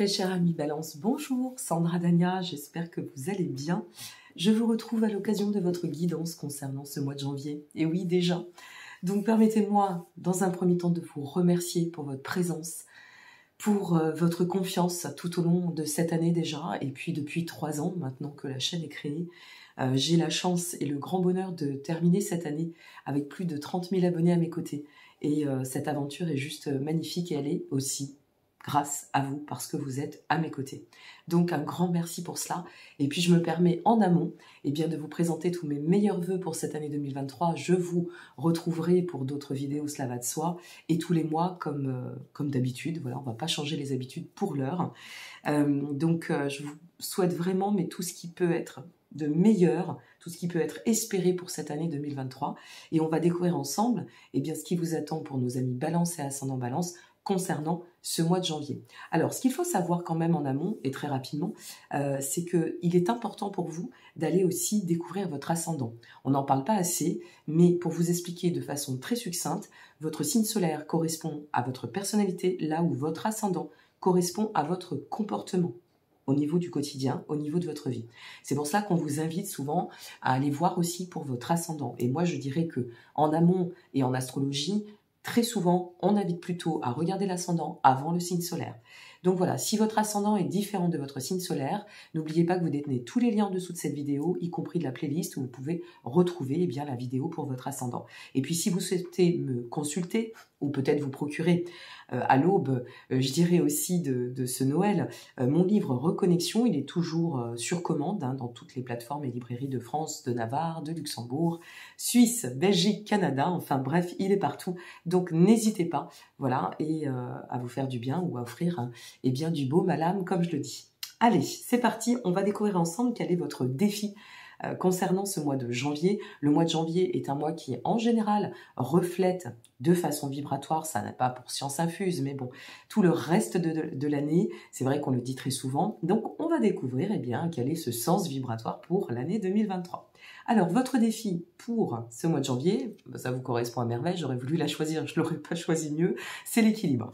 Très cher ami Balance, bonjour, Sandra Dania, j'espère que vous allez bien. Je vous retrouve à l'occasion de votre guidance concernant ce mois de janvier. Et oui, déjà. Donc permettez-moi, dans un premier temps, de vous remercier pour votre présence, pour votre confiance tout au long de cette année déjà, et puis depuis 3 ans maintenant que la chaîne est créée. J'ai la chance et le grand bonheur de terminer cette année avec plus de 30 000 abonnés à mes côtés. Et cette aventure est juste magnifique et elle est aussi grâce à vous parce que vous êtes à mes côtés. Donc un grand merci pour cela. Et puis je me permets en amont de vous présenter tous mes meilleurs vœux pour cette année 2023. Je vous retrouverai pour d'autres vidéos, cela va de soi. Et tous les mois comme d'habitude. Voilà, on ne va pas changer les habitudes pour l'heure. Je vous souhaite vraiment tout ce qui peut être de meilleur, tout ce qui peut être espéré pour cette année 2023. Et on va découvrir ensemble ce qui vous attend pour nos amis Balance et Ascendant Balance concernant ce mois de janvier. Alors, ce qu'il faut savoir quand même en amont, et très rapidement, c'est qu'il est important pour vous d'aller aussi découvrir votre ascendant. On n'en parle pas assez, mais pour vous expliquer de façon très succincte, votre signe solaire correspond à votre personnalité, là où votre ascendant correspond à votre comportement au niveau du quotidien, au niveau de votre vie. C'est pour cela qu'on vous invite souvent à aller voir aussi pour votre ascendant. Et moi, je dirais que en amont et en astrologie, très souvent, on invite plutôt à regarder l'ascendant avant le signe solaire. Donc voilà, si votre ascendant est différent de votre signe solaire, n'oubliez pas que vous détenez tous les liens en dessous de cette vidéo, y compris de la playlist où vous pouvez retrouver la vidéo pour votre ascendant. Et puis si vous souhaitez me consulter, ou peut-être vous procurer à l'aube, je dirais aussi de ce Noël, mon livre Reconnexion, il est toujours sur commande dans toutes les plateformes et librairies de France, de Navarre, de Luxembourg, Suisse, Belgique, Canada, enfin bref, il est partout. Donc n'hésitez pas, voilà, à vous faire du bien ou à offrir du baume à l'âme, comme je le dis. Allez, c'est parti, on va découvrir ensemble quel est votre défi concernant ce mois de janvier. Le mois de janvier est un mois qui, en général, reflète de façon vibratoire, ça n'a pas pour science infuse, mais bon, tout le reste de l'année, c'est vrai qu'on le dit très souvent. Donc, on va découvrir quel est ce sens vibratoire pour l'année 2023. Alors, votre défi pour ce mois de janvier, ça vous correspond à merveille, j'aurais voulu la choisir, je ne l'aurais pas choisi mieux, c'est l'équilibre.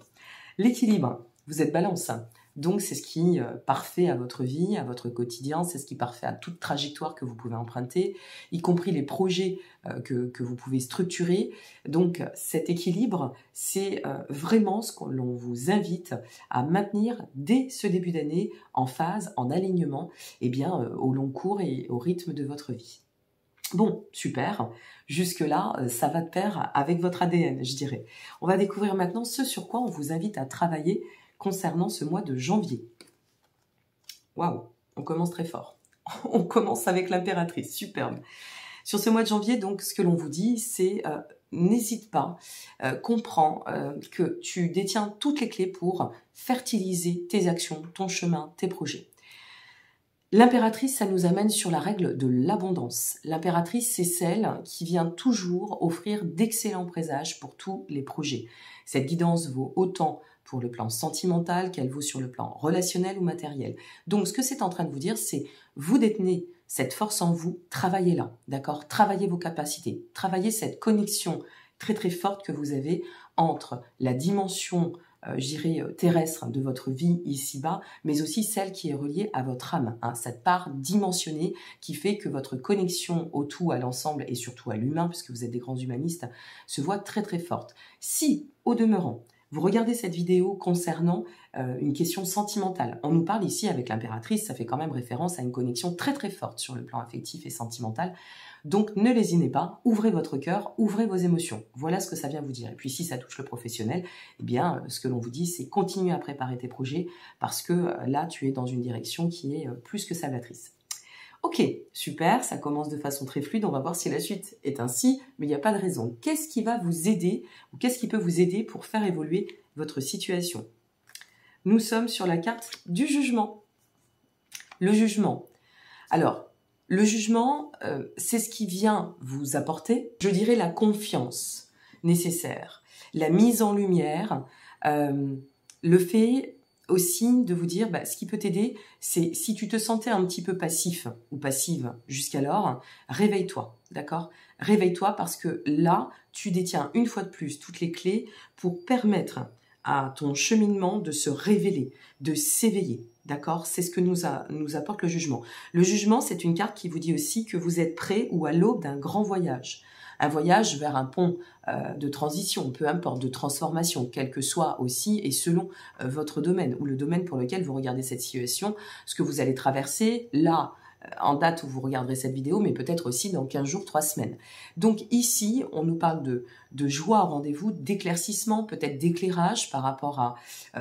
L'équilibre, vous êtes Balance, donc c'est ce qui parfait à votre vie, à votre quotidien, c'est ce qui parfait à toute trajectoire que vous pouvez emprunter, y compris les projets que vous pouvez structurer. Donc cet équilibre, c'est vraiment ce que l'on vous invite à maintenir dès ce début d'année en phase, en alignement au long cours et au rythme de votre vie. Bon, super, jusque-là, ça va de pair avec votre ADN, je dirais. On va découvrir maintenant ce sur quoi on vous invite à travailler concernant ce mois de janvier. Waouh, on commence très fort. On commence avec l'impératrice, superbe. Sur ce mois de janvier, donc, ce que l'on vous dit, c'est n'hésite pas, comprends que tu détiens toutes les clés pour fertiliser tes actions, ton chemin, tes projets. L'impératrice, ça nous amène sur la règle de l'abondance. L'impératrice, c'est celle qui vient toujours offrir d'excellents présages pour tous les projets. Cette guidance vaut autant pour le plan sentimental qu'elle vaut sur le plan relationnel ou matériel. Donc, ce que c'est en train de vous dire, c'est vous détenez cette force en vous, travaillez-la, d'accord ? Travaillez vos capacités, travaillez cette connexion très très forte que vous avez entre la dimension terrestre de votre vie ici-bas, mais aussi celle qui est reliée à votre âme, cette part dimensionnée qui fait que votre connexion au tout, à l'ensemble et surtout à l'humain, puisque vous êtes des grands humanistes, se voit très très forte. Si, au demeurant, vous regardez cette vidéo concernant une question sentimentale, on nous parle ici avec l'impératrice, ça fait quand même référence à une connexion très très forte sur le plan affectif et sentimental. Donc ne lésinez pas, ouvrez votre cœur, ouvrez vos émotions. Voilà ce que ça vient vous dire. Et puis si ça touche le professionnel, ce que l'on vous dit, c'est continuer à préparer tes projets parce que là, tu es dans une direction qui est plus que salvatrice. Ok, super, ça commence de façon très fluide, on va voir si la suite est ainsi, mais il n'y a pas de raison. Qu'est-ce qui va vous aider ou qu'est-ce qui peut vous aider pour faire évoluer votre situation? Nous sommes sur la carte du jugement. Le jugement. Alors, le jugement, c'est ce qui vient vous apporter, je dirais, la confiance nécessaire, la mise en lumière, le fait aussi de vous dire, ce qui peut t'aider, c'est si tu te sentais un petit peu passif ou passive jusqu'alors, réveille-toi, d'accord? Réveille-toi parce que là, tu détiens une fois de plus toutes les clés pour permettre à ton cheminement de se révéler, de s'éveiller. D'accord? C'est ce que nous apporte le jugement. Le jugement, c'est une carte qui vous dit aussi que vous êtes prêt ou à l'aube d'un grand voyage. Un voyage vers un pont de transition, peu importe, de transformation, quel que soit aussi et selon votre domaine ou le domaine pour lequel vous regardez cette situation, ce que vous allez traverser là, en date où vous regarderez cette vidéo, mais peut-être aussi dans 15 jours, 3 semaines. Donc ici, on nous parle de joie au rendez-vous, d'éclaircissement, peut-être d'éclairage par rapport à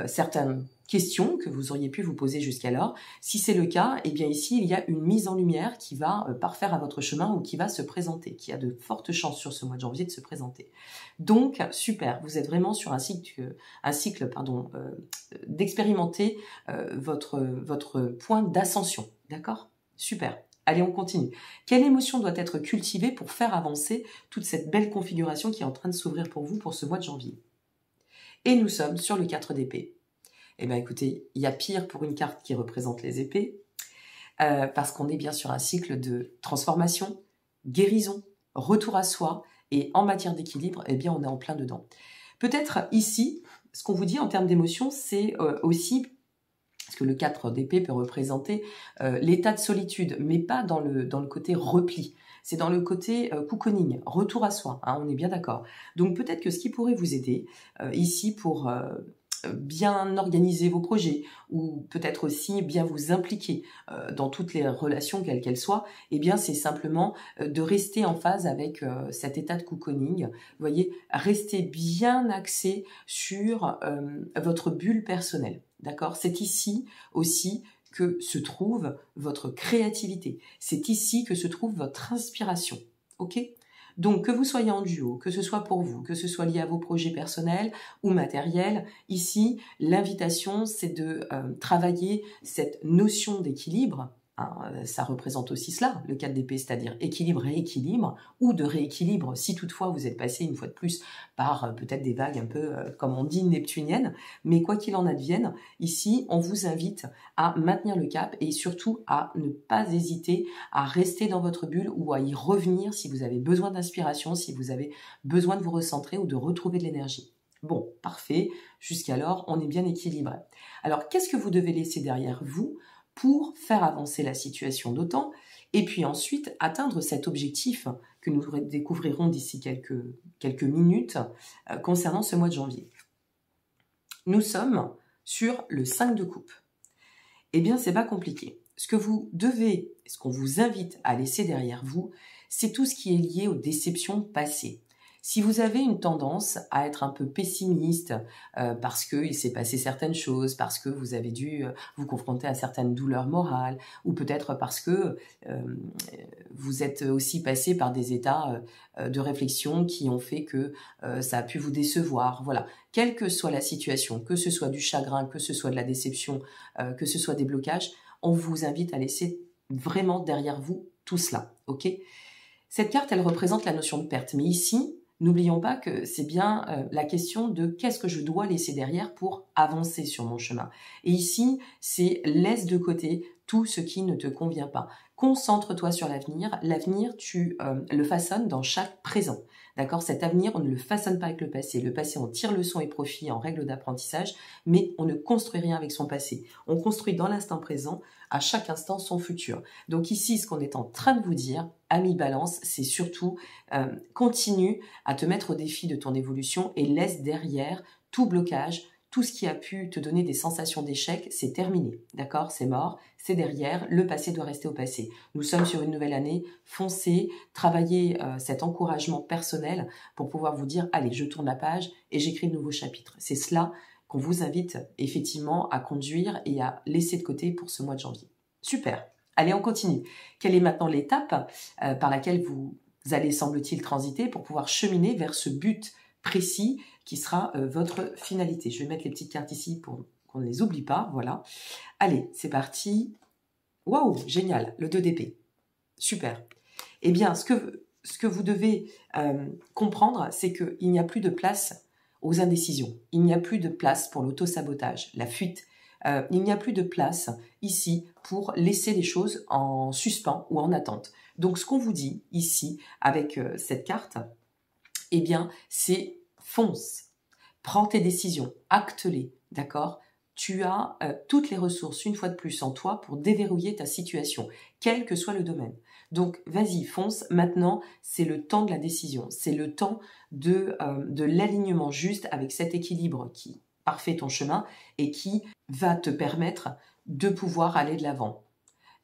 certaines questions que vous auriez pu vous poser jusqu'alors. Si c'est le cas, eh bien ici, il y a une mise en lumière qui va parfaire à votre chemin ou qui va se présenter, qui a de fortes chances sur ce mois de janvier de se présenter. Donc, super, vous êtes vraiment sur un cycle d'expérimenter votre point d'ascension, d'accord? Super. Allez, on continue. Quelle émotion doit être cultivée pour faire avancer toute cette belle configuration qui est en train de s'ouvrir pour vous pour ce mois de janvier? Et nous sommes sur le 4 d'épée. Eh bien, écoutez, il y a pire pour une carte qui représente les épées, parce qu'on est bien sur un cycle de transformation, guérison, retour à soi, et en matière d'équilibre, eh bien, on est en plein dedans. Peut-être ici, ce qu'on vous dit en termes d'émotion, c'est aussi... Parce que le 4 d'épée peut représenter l'état de solitude, mais pas dans le côté repli. C'est dans le côté cocooning, retour à soi, hein, on est bien d'accord. Donc peut-être que ce qui pourrait vous aider ici pour bien organiser vos projets ou peut-être aussi bien vous impliquer dans toutes les relations, quelles qu'elles soient, eh bien c'est simplement de rester en phase avec cet état de cocooning. Vous voyez, restez bien axé sur votre bulle personnelle. D'accord? C'est ici aussi que se trouve votre créativité. C'est ici que se trouve votre inspiration. Ok? Donc, que vous soyez en duo, que ce soit pour vous, que ce soit lié à vos projets personnels ou matériels, ici, l'invitation, c'est de travailler cette notion d'équilibre. Hein, ça représente aussi cela, le 4 d'épée, c'est-à-dire équilibre, rééquilibre, ou de rééquilibre, si toutefois vous êtes passé une fois de plus par peut-être des vagues un peu, comme on dit, neptuniennes. Mais quoi qu'il en advienne, ici, on vous invite à maintenir le cap et surtout à ne pas hésiter à rester dans votre bulle ou à y revenir si vous avez besoin d'inspiration, si vous avez besoin de vous recentrer ou de retrouver de l'énergie. Bon, parfait, jusqu'alors, on est bien équilibré. Alors, qu'est-ce que vous devez laisser derrière vous pour faire avancer la situation d'autant, et puis ensuite atteindre cet objectif que nous découvrirons d'ici quelques minutes concernant ce mois de janvier. Nous sommes sur le 5 de coupe. Eh bien, c'est pas compliqué. Ce que vous devez, ce qu'on vous invite à laisser derrière vous, c'est tout ce qui est lié aux déceptions passées. Si vous avez une tendance à être un peu pessimiste parce qu'il s'est passé certaines choses, parce que vous avez dû vous confronter à certaines douleurs morales, ou peut-être parce que vous êtes aussi passé par des états de réflexion qui ont fait que ça a pu vous décevoir. Voilà, quelle que soit la situation, que ce soit du chagrin, que ce soit de la déception, que ce soit des blocages, on vous invite à laisser vraiment derrière vous tout cela. Ok ? Cette carte, elle représente la notion de perte, mais ici, n'oublions pas que c'est bien la question de qu'est-ce que je dois laisser derrière pour avancer sur mon chemin. Et ici, c'est laisse de côté tout ce qui ne te convient pas. Concentre-toi sur l'avenir. L'avenir, tu le façonnes dans chaque présent. D'accord? Cet avenir, on ne le façonne pas avec le passé. Le passé, on tire leçon et profit en règle d'apprentissage, mais on ne construit rien avec son passé. On construit dans l'instant présent, à chaque instant, son futur. Donc ici, ce qu'on est en train de vous dire, ami Balance, c'est surtout continue à te mettre au défi de ton évolution et laisse derrière tout blocage, tout ce qui a pu te donner des sensations d'échec, c'est terminé, d'accord? C'est mort, c'est derrière, le passé doit rester au passé. Nous sommes sur une nouvelle année, foncez, travaillez cet encouragement personnel pour pouvoir vous dire, allez, je tourne la page et j'écris de nouveaux chapitres. C'est cela qu'on vous invite effectivement à conduire et à laisser de côté pour ce mois de janvier. Super. Allez, on continue. Quelle est maintenant l'étape par laquelle vous allez, semble-t-il, transiter pour pouvoir cheminer vers ce but précis qui sera votre finalité? Je vais mettre les petites cartes ici pour qu'on ne les oublie pas. Voilà. Allez, c'est parti. Waouh, génial, le 2 d'épée. Super. Eh bien, ce que vous devez comprendre, c'est qu'il n'y a plus de place aux indécisions. Il n'y a plus de place pour l'auto-sabotage, la fuite. Il n'y a plus de place ici pour laisser les choses en suspens ou en attente. Donc, ce qu'on vous dit ici avec cette carte, eh bien, c'est fonce. Prends tes décisions, acte-les, d'accord? Tu as toutes les ressources, une fois de plus, en toi pour déverrouiller ta situation, quel que soit le domaine. Donc, vas-y, fonce. Maintenant, c'est le temps de la décision. C'est le temps de l'alignement juste avec cet équilibre qui parfait ton chemin et qui va te permettre de pouvoir aller de l'avant,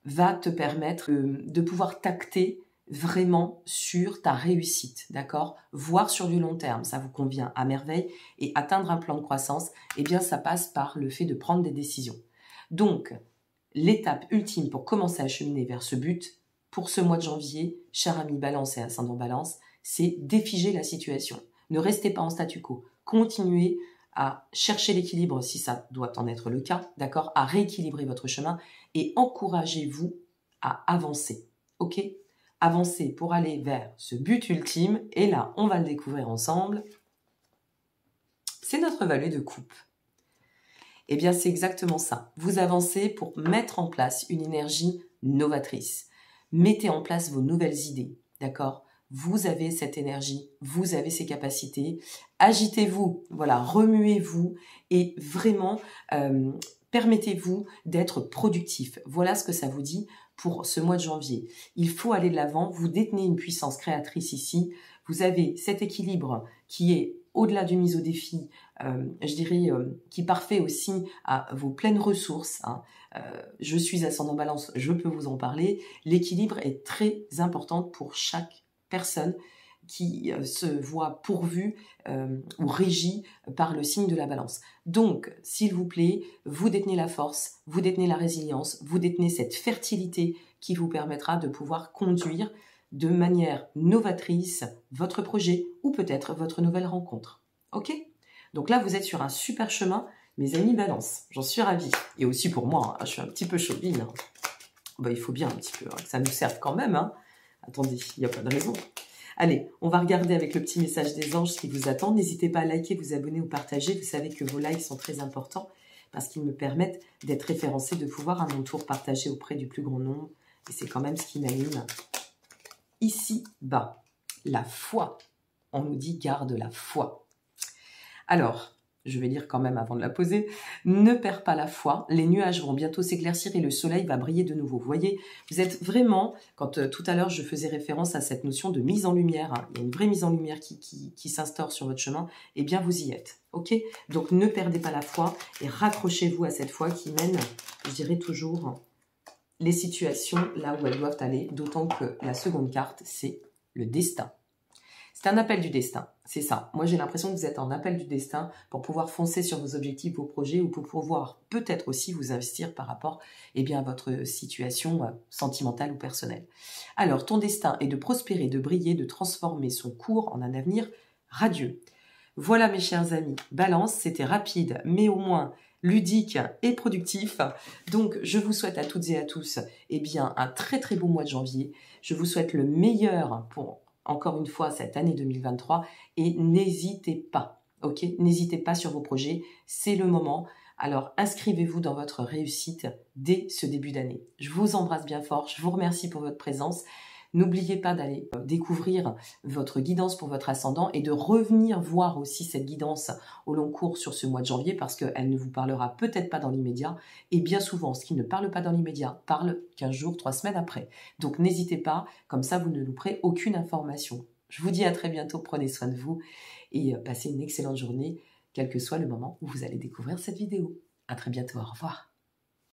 va te permettre de pouvoir t'acter vraiment sur ta réussite, d'accord? Voir sur du long terme, ça vous convient à merveille. Et atteindre un plan de croissance, eh bien, ça passe par le fait de prendre des décisions. Donc, l'étape ultime pour commencer à cheminer vers ce but, pour ce mois de janvier, cher ami Balance et ascendant Balance, c'est défiger la situation. Ne restez pas en statu quo. Continuez à chercher l'équilibre si ça doit en être le cas, d'accord? À rééquilibrer votre chemin et encouragez-vous à avancer, ok? Avancer pour aller vers ce but ultime et là, on va le découvrir ensemble. C'est notre valet de coupe. Eh bien, c'est exactement ça. Vous avancez pour mettre en place une énergie novatrice. Mettez en place vos nouvelles idées, d'accord? Vous avez cette énergie, vous avez ces capacités. Agitez-vous, voilà, remuez-vous et vraiment permettez-vous d'être productif. Voilà ce que ça vous dit pour ce mois de janvier. Il faut aller de l'avant, vous détenez une puissance créatrice ici. Vous avez cet équilibre qui est au-delà du mise au défi, je dirais, qui parfait aussi à vos pleines ressources. Hein. Je suis ascendant Balance, je peux vous en parler. L'équilibre est très important pour chaque personne qui se voit pourvue ou régie par le signe de la Balance. Donc, s'il vous plaît, vous détenez la force, vous détenez la résilience, vous détenez cette fertilité qui vous permettra de pouvoir conduire de manière novatrice votre projet ou peut-être votre nouvelle rencontre. Ok? Donc là, vous êtes sur un super chemin, mes amis Balance. J'en suis ravie. Et aussi pour moi, hein, je suis un petit peu chauvine. Hein. Bah, il faut bien un petit peu, hein, que ça nous serve quand même. Hein. Attendez, il n'y a pas de raison. Allez, on va regarder avec le petit message des anges qui vous attend. N'hésitez pas à liker, vous abonner ou partager. Vous savez que vos likes sont très importants parce qu'ils me permettent d'être référencé, de pouvoir à mon tour partager auprès du plus grand nombre. Et c'est quand même ce qui m'anime. Ici bas, la foi. On nous dit garde la foi. Alors, je vais lire quand même avant de la poser. Ne perds pas la foi. Les nuages vont bientôt s'éclaircir et le soleil va briller de nouveau. Vous voyez, vous êtes vraiment, quand tout à l'heure je faisais référence à cette notion de mise en lumière, hein, il y a une vraie mise en lumière qui s'instaure sur votre chemin, eh bien vous y êtes. Ok? Donc ne perdez pas la foi et raccrochez-vous à cette foi qui mène, je dirais toujours, les situations là où elles doivent aller, d'autant que la seconde carte, c'est le destin. C'est un appel du destin, c'est ça. Moi, j'ai l'impression que vous êtes en appel du destin pour pouvoir foncer sur vos objectifs, vos projets, ou pour pouvoir peut-être aussi vous investir par rapport à votre situation sentimentale ou personnelle. Alors, ton destin est de prospérer, de briller, de transformer son cours en un avenir radieux. Voilà, mes chers amis. Balance, c'était rapide, mais au moins ludique et productif. Donc, je vous souhaite à toutes et à tous un très très beau mois de janvier. Je vous souhaite le meilleur pour, encore une fois, cette année 2023. Et n'hésitez pas, ok? N'hésitez pas sur vos projets, c'est le moment. Alors, inscrivez-vous dans votre réussite dès ce début d'année. Je vous embrasse bien fort, je vous remercie pour votre présence. N'oubliez pas d'aller découvrir votre guidance pour votre ascendant et de revenir voir aussi cette guidance au long cours sur ce mois de janvier parce qu'elle ne vous parlera peut-être pas dans l'immédiat et bien souvent, ce qui ne parle pas dans l'immédiat parle 15 jours, 3 semaines après. Donc n'hésitez pas, comme ça vous ne louperez aucune information. Je vous dis à très bientôt, prenez soin de vous et passez une excellente journée, quel que soit le moment où vous allez découvrir cette vidéo. À très bientôt, au revoir.